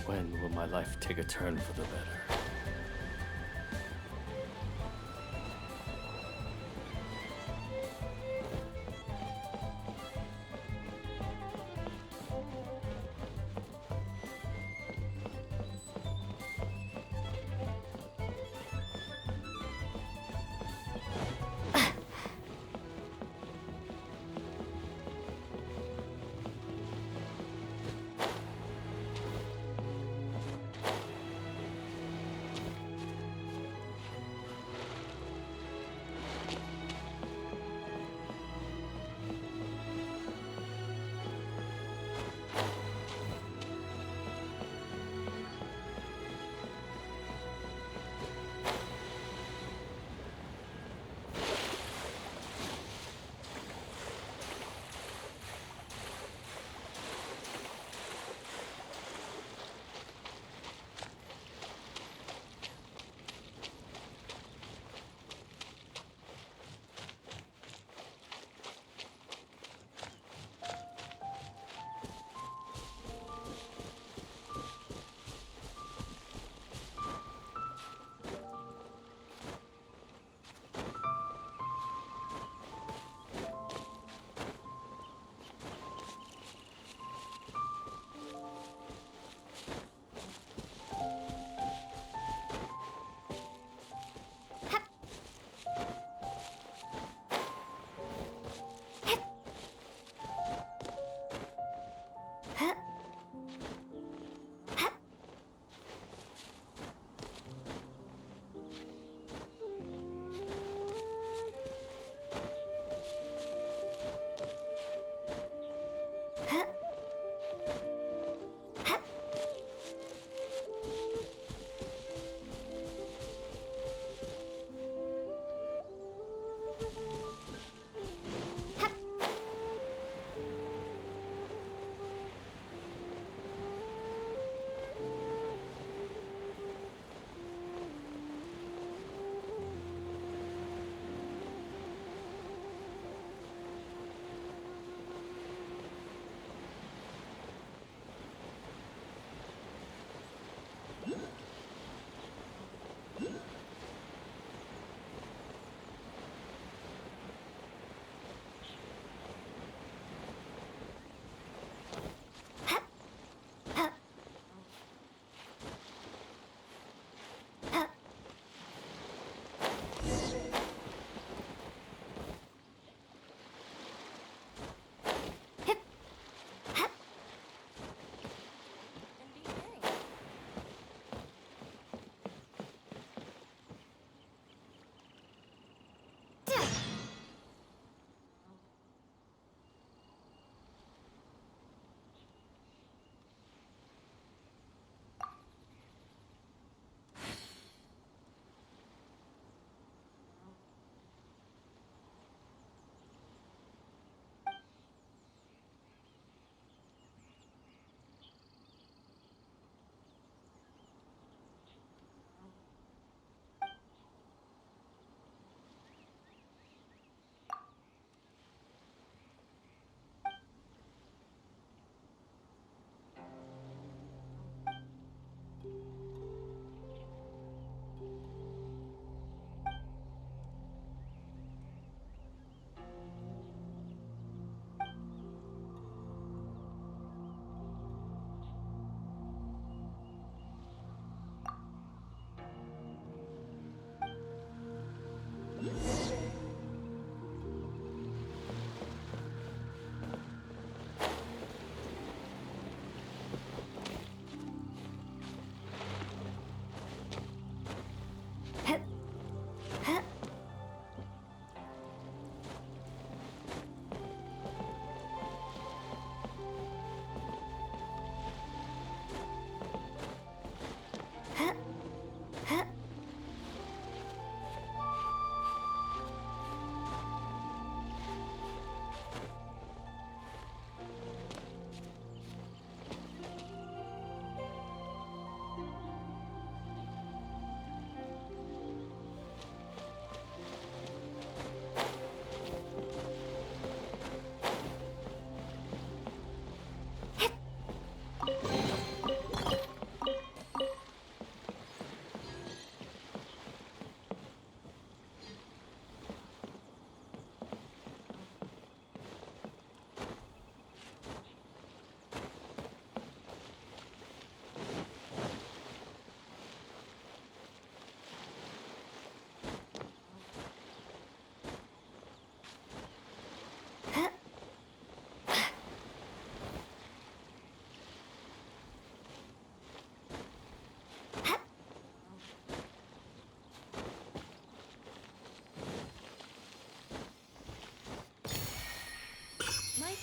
When will my life take a turn for the better?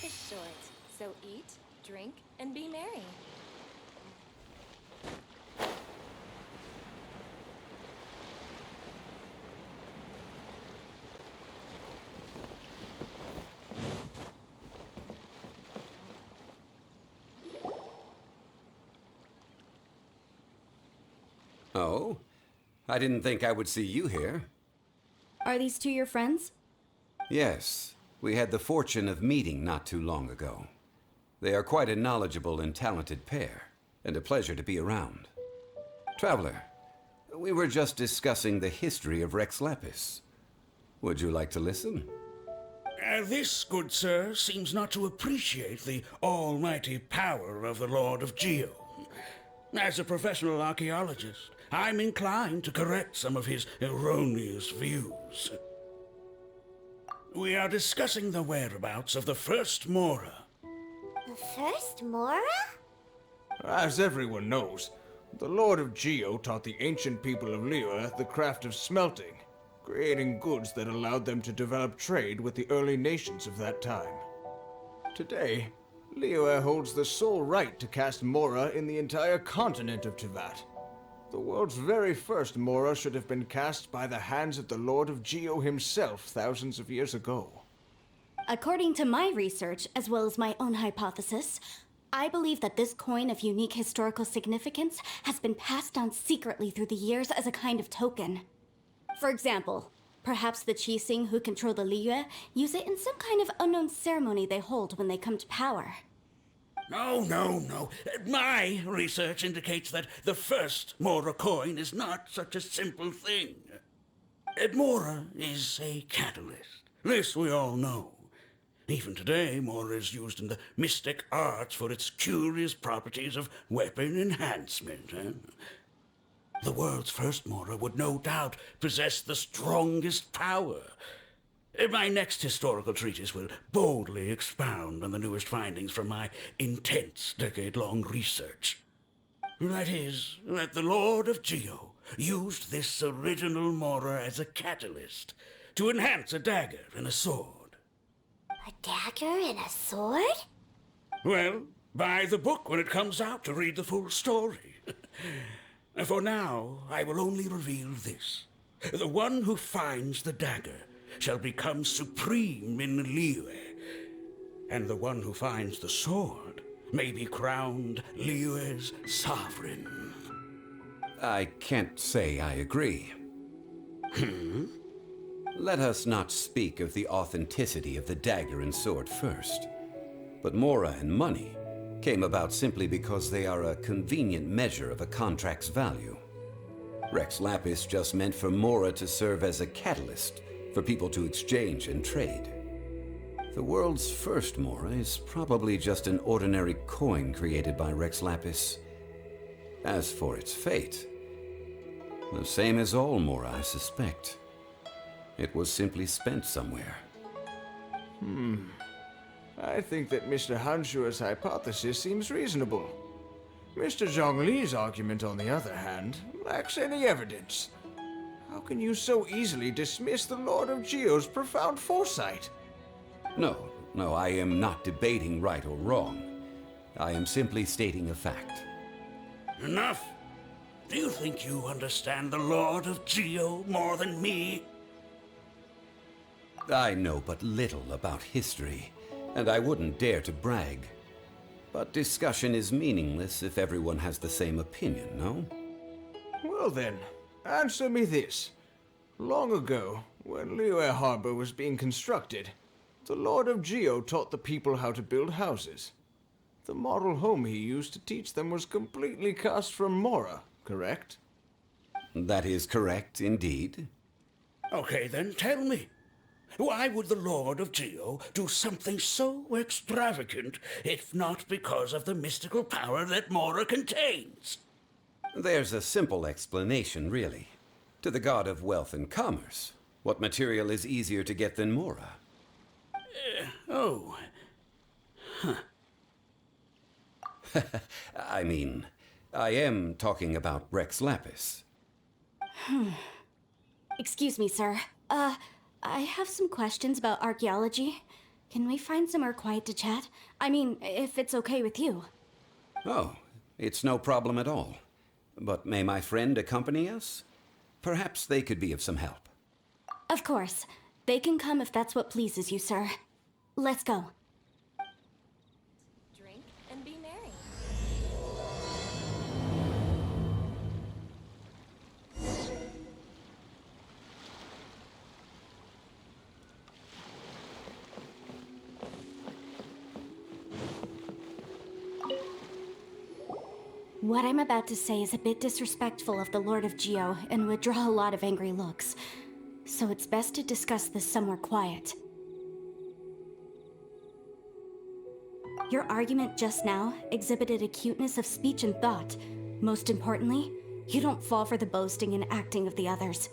is short, so eat, drink, and be merry. Oh? I didn't think I would see you here. Are these two your friends? Yes, we had the fortune of meeting not too long ago. They are quite a knowledgeable and talented pair, and a pleasure to be around. Traveler, we were just discussing the history of Rex Lapis. Would you like to listen? This, good sir, seems not to appreciate the almighty power of the Lord of Geo. As a professional archaeologist, I'm inclined to correct some of his erroneous views. We are discussing the whereabouts of the first Mora. The first Mora? As everyone knows, the Lord of Geo taught the ancient people of Liyue the craft of smelting, creating goods that allowed them to develop trade with the early nations of that time. Today, Liyue holds the sole right to cast Mora in the entire continent of Teyvat. The world's very first Mora should have been cast by the hands of the Lord of Geo himself thousands of years ago. According to my research, as well as my own hypothesis, I believe that this coin of unique historical significance has been passed down secretly through the years as a kind of token. For example, perhaps the Qixing who control the Liyue use it in some kind of unknown ceremony they hold when they come to power. No. My research indicates that the first Mora coin is not such a simple thing. Mora is a catalyst. This we all know. Even today, Mora is used in the mystic arts for its curious properties of weapon enhancement. The world's first Mora would no doubt possess the strongest power. My next historical treatise will boldly expound on the newest findings from my intense decade-long research. That is, that the Lord of Geo used this original Mora as a catalyst to enhance a dagger and a sword. A dagger and a sword? Well, buy the book when it comes out to read the full story. For now, I will only reveal this. The one who finds the dagger shall become supreme in Liyue, and the one who finds the sword may be crowned Liyue's sovereign. I can't say I agree. Let us not speak of the authenticity of the dagger and sword first. But Mora and money came about simply because they are a convenient measure of a contract's value. Rex Lapis just meant for Mora to serve as a catalyst for people to exchange and trade. The world's first Mora is probably just an ordinary coin created by Rex Lapis. As for its fate, the same as all Mora, I suspect. It was simply spent somewhere. I think that Mr. Hanshua's hypothesis seems reasonable. Mr. Zhongli's argument, on the other hand, lacks any evidence. How can you so easily dismiss the Lord of Geo's profound foresight? No, I am not debating right or wrong. I am simply stating a fact. Enough! Do you think you understand the Lord of Geo more than me? I know but little about history, and I wouldn't dare to brag. But discussion is meaningless if everyone has the same opinion, no? Well then, answer me this. Long ago, when Liyue Harbor was being constructed, the Lord of Geo taught the people how to build houses. The model home he used to teach them was completely cast from Mora, correct? That is correct, indeed. Okay, then tell me. Why would the Lord of Geo do something so extravagant if not because of the mystical power that Mora contains? There's a simple explanation, really. To the god of wealth and commerce, what material is easier to get than Mora? I mean, I am talking about Rex Lapis. Excuse me, sir. I have some questions about archaeology. Can we find somewhere quiet to chat? I mean, if it's okay with you. Oh, it's no problem at all. But may my friend accompany us? Perhaps they could be of some help. Of course. They can come if that's what pleases you, sir. Let's go. Drink and be merry. What I'm about to say is a bit disrespectful of the Lord of Geo and would draw a lot of angry looks. So it's best to discuss this somewhere quiet. Your argument just now exhibited acuteness of speech and thought. Most importantly, you don't fall for the boasting and acting of the others.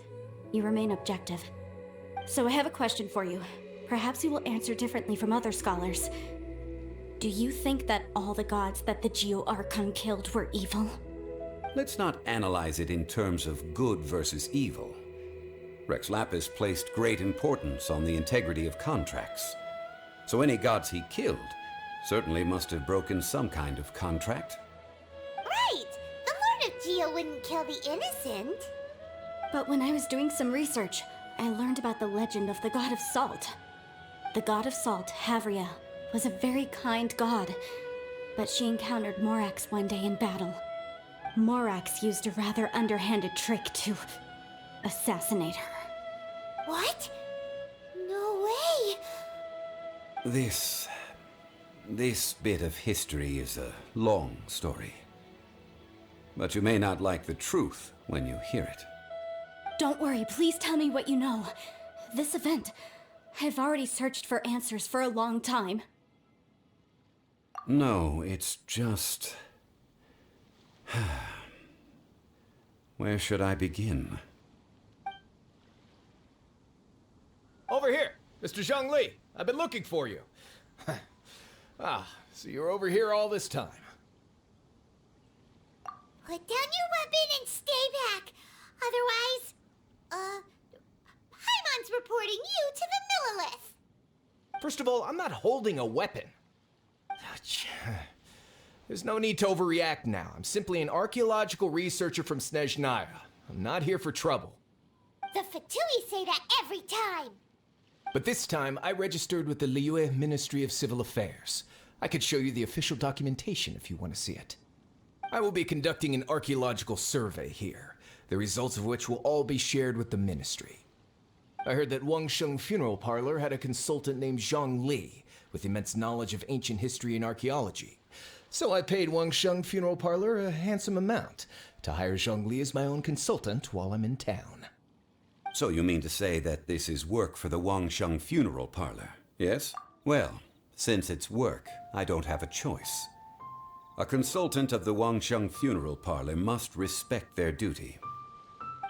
You remain objective. So I have a question for you. Perhaps you will answer differently from other scholars. Do you think that all the gods that the Geo Archon killed were evil? Let's not analyze it in terms of good versus evil. Rex Lapis placed great importance on the integrity of contracts. So any gods he killed certainly must have broken some kind of contract. Right! The Lord of Geo wouldn't kill the innocent. But when I was doing some research, I learned about the legend of the god of salt. The god of salt, Havria, was a very kind god, but she encountered Morax one day in battle. Morax used a rather underhanded trick to assassinate her. What? No way! This bit of history is a long story. But you may not like the truth when you hear it. Don't worry, please tell me what you know. This event, I've already searched for answers for a long time. No, it's just... Where should I begin? Over here, Mr. Zhongli. I've been looking for you. So you're over here all this time. Put down your weapon and stay back. Otherwise, Paimon's reporting you to the Millilith. First of all, I'm not holding a weapon. There's no need to overreact now. I'm simply an archaeological researcher from Snezhnaya. I'm not here for trouble. The Fatui say that every time. But this time, I registered with the Liyue Ministry of Civil Affairs. I could show you the official documentation if you want to see it. I will be conducting an archaeological survey here, the results of which will all be shared with the ministry. I heard that Wangsheng Funeral Parlor had a consultant named Zhang Li, with immense knowledge of ancient history and archaeology. So I paid Wangsheng Funeral Parlor a handsome amount to hire Zhang Li as my own consultant while I'm in town. So you mean to say that this is work for the Wangsheng Funeral Parlor, yes? Well, since it's work, I don't have a choice. A consultant of the Wangsheng Funeral Parlor must respect their duty.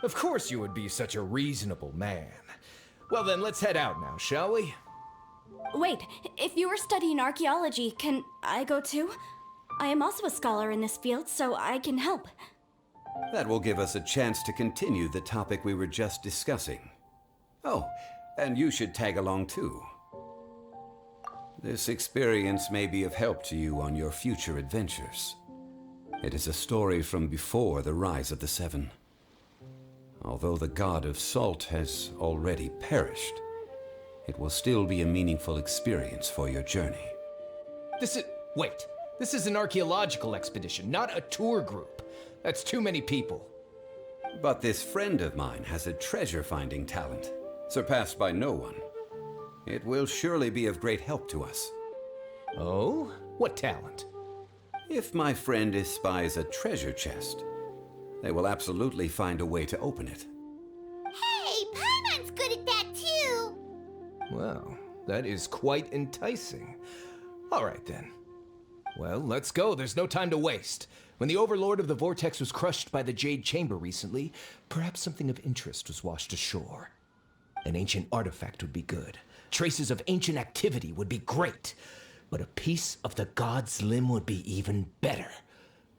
Of course you would be such a reasonable man. Well then, let's head out now, shall we? Wait, if you were studying archaeology, can I go too? I am also a scholar in this field, so I can help. That will give us a chance to continue the topic we were just discussing. Oh, and you should tag along too. This experience may be of help to you on your future adventures. It is a story from before the rise of the Seven. Although the god of salt has already perished, it will still be a meaningful experience for your journey. Wait. This is an archaeological expedition, not a tour group. That's too many people. But this friend of mine has a treasure-finding talent, surpassed by no one. It will surely be of great help to us. Oh? What talent? If my friend espies a treasure chest, they will absolutely find a way to open it. Hey, Paimon's good at that too. Well, that is quite enticing. All right then. Well, let's go. There's no time to waste. When the Overlord of the Vortex was crushed by the Jade Chamber recently, perhaps something of interest was washed ashore. An ancient artifact would be good. Traces of ancient activity would be great. But a piece of the god's limb would be even better.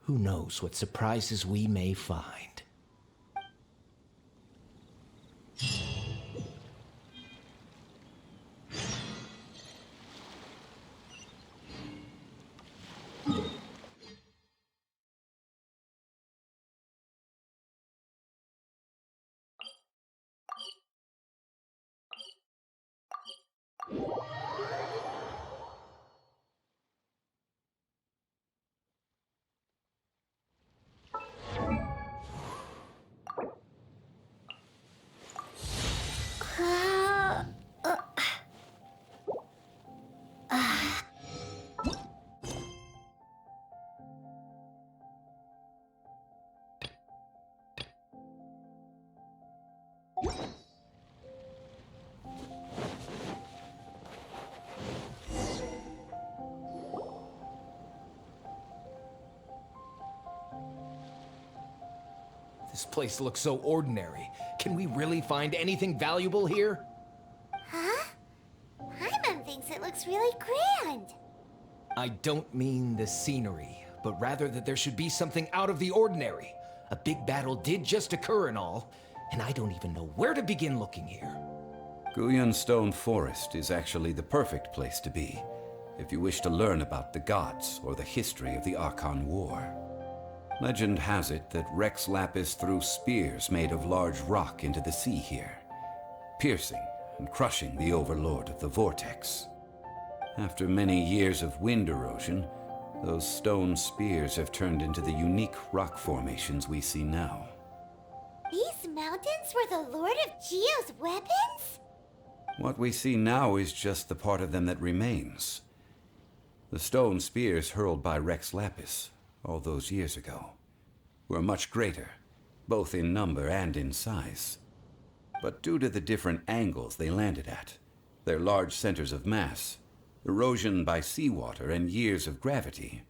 Who knows what surprises we may find. This place looks so ordinary. Can we really find anything valuable here? Huh? Paimon thinks it looks really grand. I don't mean the scenery, but rather that there should be something out of the ordinary. A big battle did just occur and all, and I don't even know where to begin looking here. Guyan Stone Forest is actually the perfect place to be, if you wish to learn about the gods or the history of the Archon War. Legend has it that Rex Lapis threw spears made of large rock into the sea here, piercing and crushing the overlord of the vortex. After many years of wind erosion, those stone spears have turned into the unique rock formations we see now. These mountains were the Lord of Geo's weapons? What we see now is just the part of them that remains. The stone spears hurled by Rex Lapis all those years ago were much greater, both in number and in size. But due to the different angles they landed at, their large centers of mass, erosion by seawater, and years of gravity,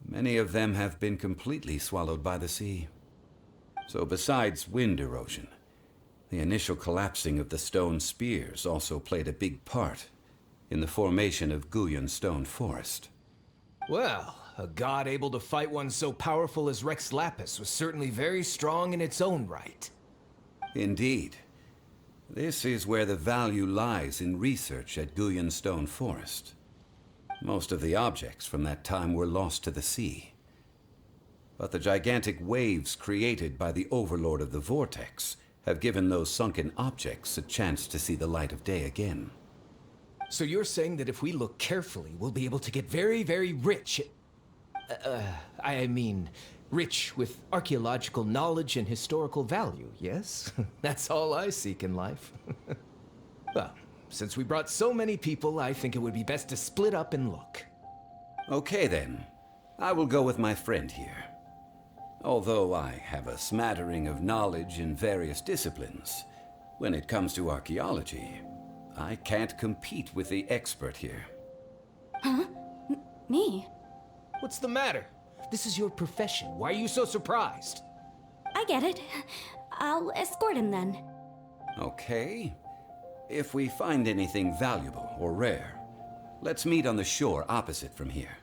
many of them have been completely swallowed by the sea. So besides wind erosion, the initial collapsing of the stone spears also played a big part in the formation of Guyan Stone Forest. Well, a god able to fight one so powerful as Rex Lapis was certainly very strong in its own right. Indeed. This is where the value lies in research at Guyan Stone Forest. Most of the objects from that time were lost to the sea. But the gigantic waves created by the overlord of the vortex have given those sunken objects a chance to see the light of day again. So you're saying that if we look carefully, we'll be able to get very, very rich. I mean, rich with archaeological knowledge and historical value, yes? That's all I seek in life. Well, since we brought so many people, I think it would be best to split up and look. Okay then. I will go with my friend here. Although I have a smattering of knowledge in various disciplines, when it comes to archaeology, I can't compete with the expert here. Huh? Me? What's the matter? This is your profession. Why are you so surprised? I get it. I'll escort him then. Okay. If we find anything valuable or rare, let's meet on the shore opposite from here.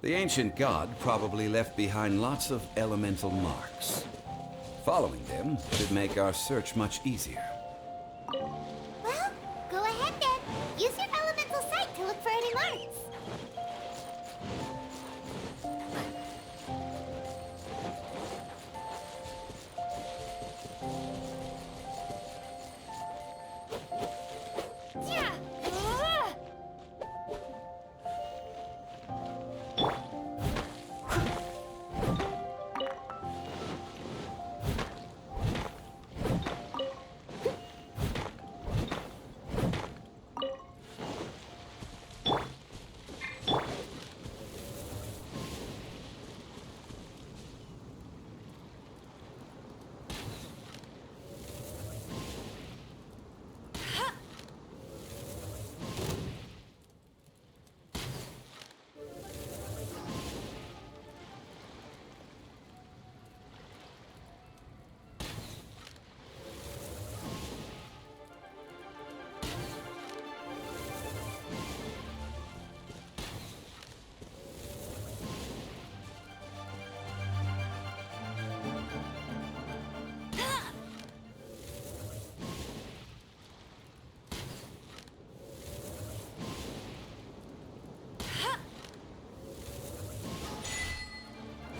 The ancient god probably left behind lots of elemental marks. Following them should make our search much easier. Well, go ahead then. Use your elemental sight to look for any marks. Yeah.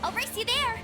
I'll race you there!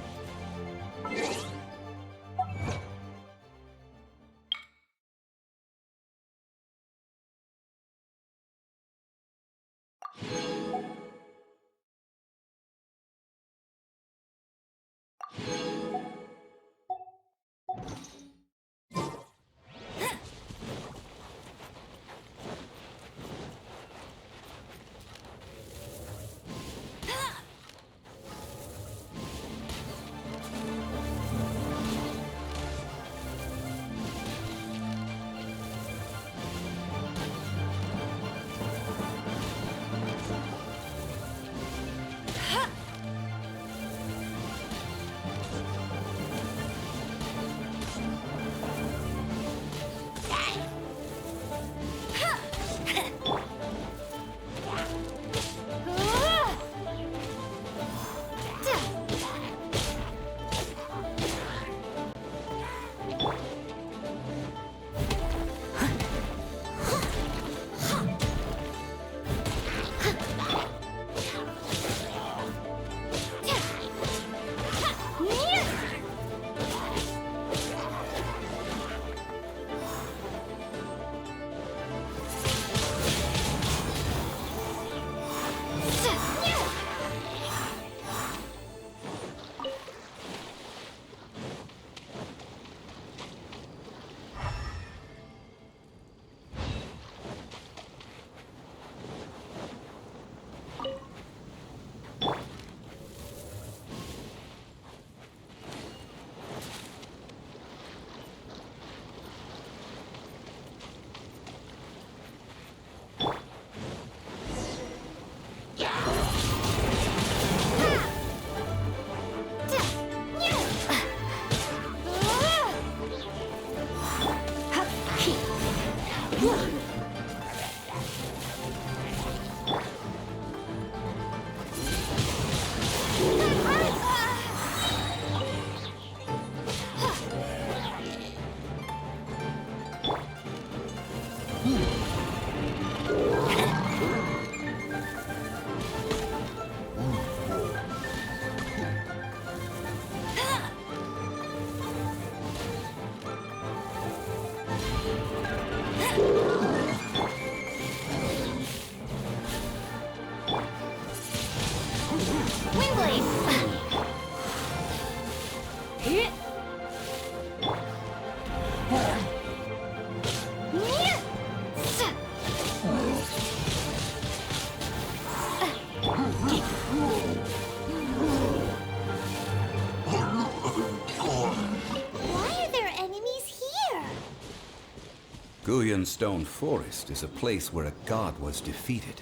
Guyan Stone Forest is a place where a god was defeated,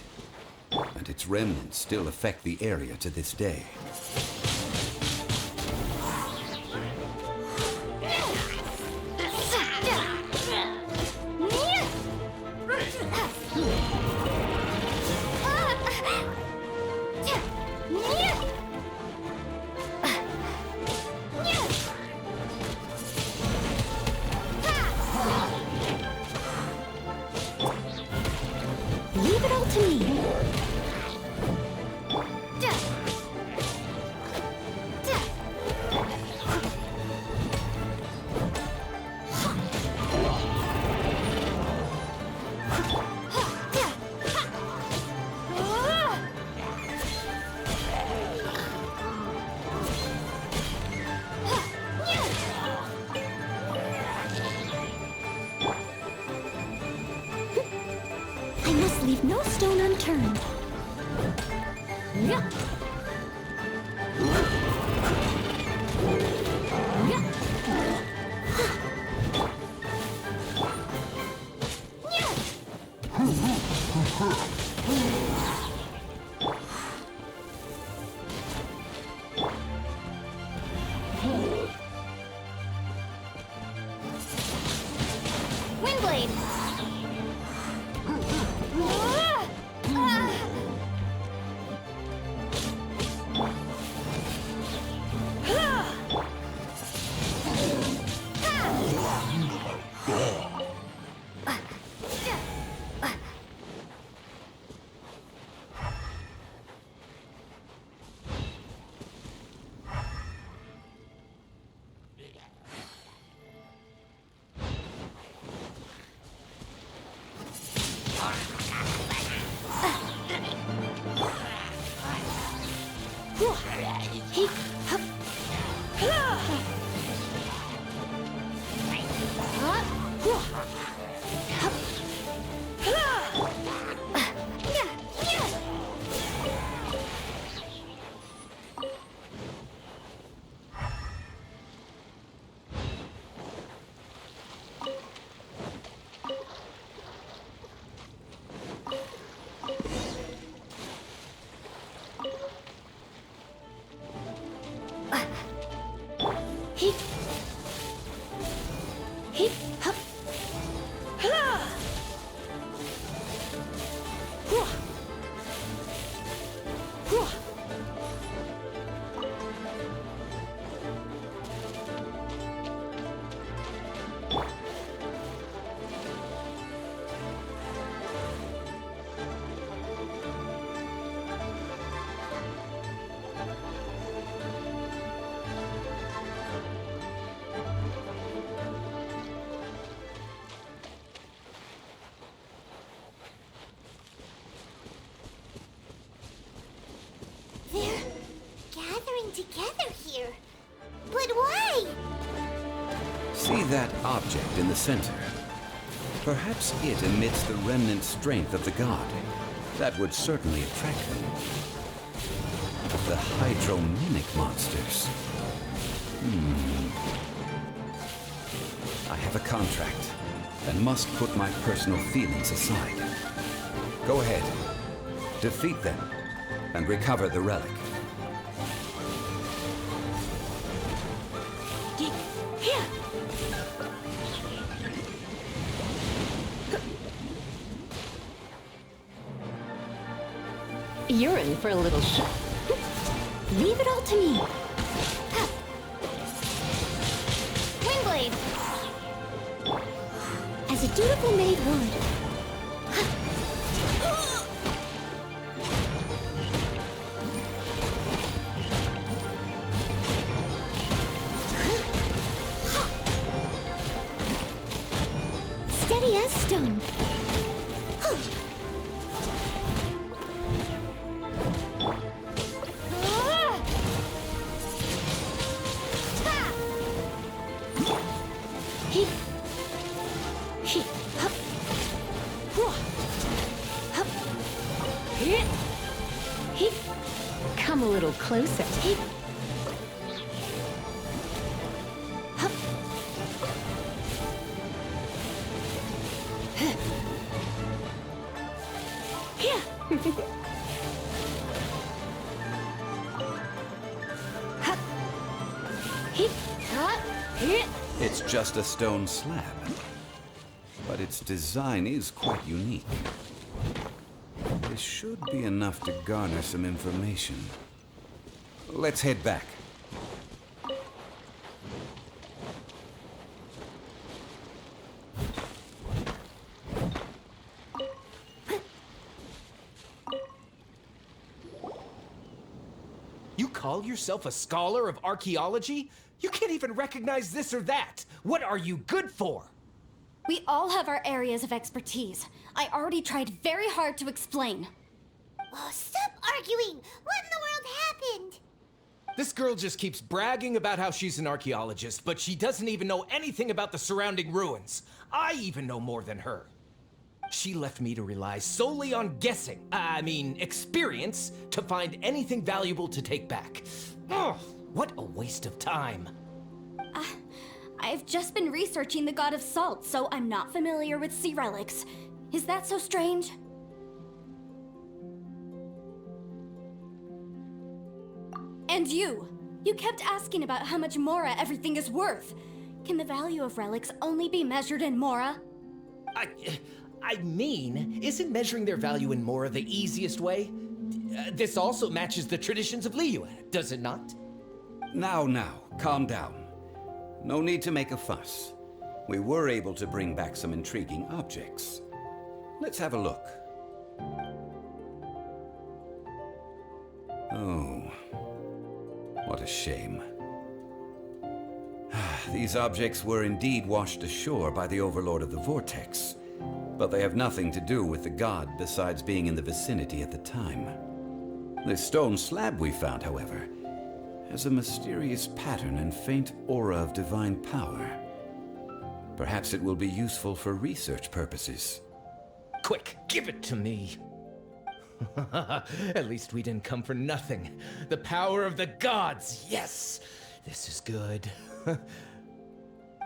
and its remnants still affect the area to this day. Leave it all to me. I must leave no stone unturned. Yeah. Windblade! They're gathering together here. But why? See that object in the center? Perhaps it emits the remnant strength of the god. That would certainly attract them. The hydromimic monsters. I have a contract and must put my personal feelings aside. Go ahead. Defeat them and recover the relic. You're in for a little shock. Leave it all to me. Windblade! As a dutiful maid would. Steady as stone. Come a little closer. It's just a stone slab, but its design is quite unique. This should be enough to garner some information. Let's head back. You call yourself a scholar of archaeology? You can't even recognize this or that. What are you good for? We all have our areas of expertise. I already tried very hard to explain. Oh, stop arguing! What in the world happened? This girl just keeps bragging about how she's an archaeologist, but she doesn't even know anything about the surrounding ruins. I even know more than her. She left me to rely solely on guessing, experience, to find anything valuable to take back. Ugh, what a waste of time. I've just been researching the god of salt, so I'm not familiar with sea relics. Is that so strange? And you kept asking about how much Mora everything is worth. Can the value of relics only be measured in Mora? Isn't measuring their value in Mora the easiest way? This also matches the traditions of Liyue, does it not? Now, calm down. No need to make a fuss. We were able to bring back some intriguing objects. Let's have a look. Oh, what a shame. These objects were indeed washed ashore by the Overlord of the Vortex, but they have nothing to do with the god besides being in the vicinity at the time. This stone slab we found, however, has a mysterious pattern and faint aura of divine power. Perhaps it will be useful for research purposes. Quick, give it to me. At least we didn't come for nothing. The power of the gods, yes! This is good.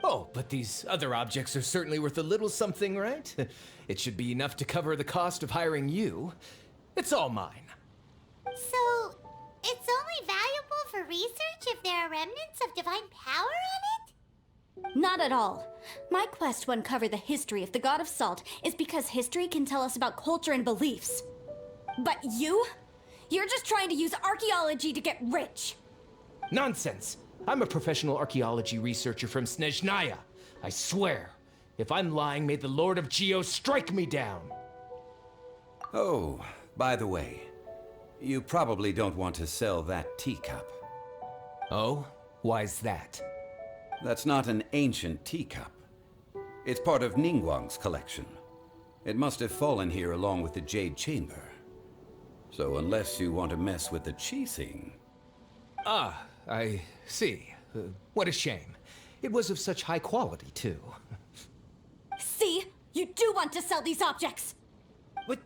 Oh, but these other objects are certainly worth a little something, right? It should be enough to cover the cost of hiring you. It's all mine. So, it's only valuable for research if there are remnants of divine power on it? Not at all. My quest to uncover the history of the god of salt is because history can tell us about culture and beliefs. But you're just trying to use archaeology to get rich. Nonsense! I'm a professional archaeology researcher from Snezhnaya. I swear, if I'm lying, may the Lord of Geo strike me down. Oh, by the way, you probably don't want to sell that teacup. Oh? Why's that? That's not an ancient teacup. It's part of Ningguang's collection. It must have fallen here along with the Jade Chamber. So unless you want to mess with the Qixing... Ah, I see. What a shame. It was of such high quality, too. See? You do want to sell these objects! But,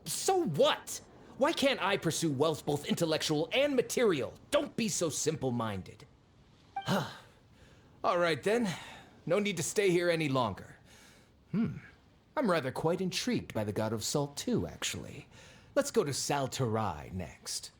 so what? Why can't I pursue wealth both intellectual and material? Don't be so simple-minded. All right, then. No need to stay here any longer. I'm rather quite intrigued by the God of Salt, too, actually. Let's go to Saltarai next.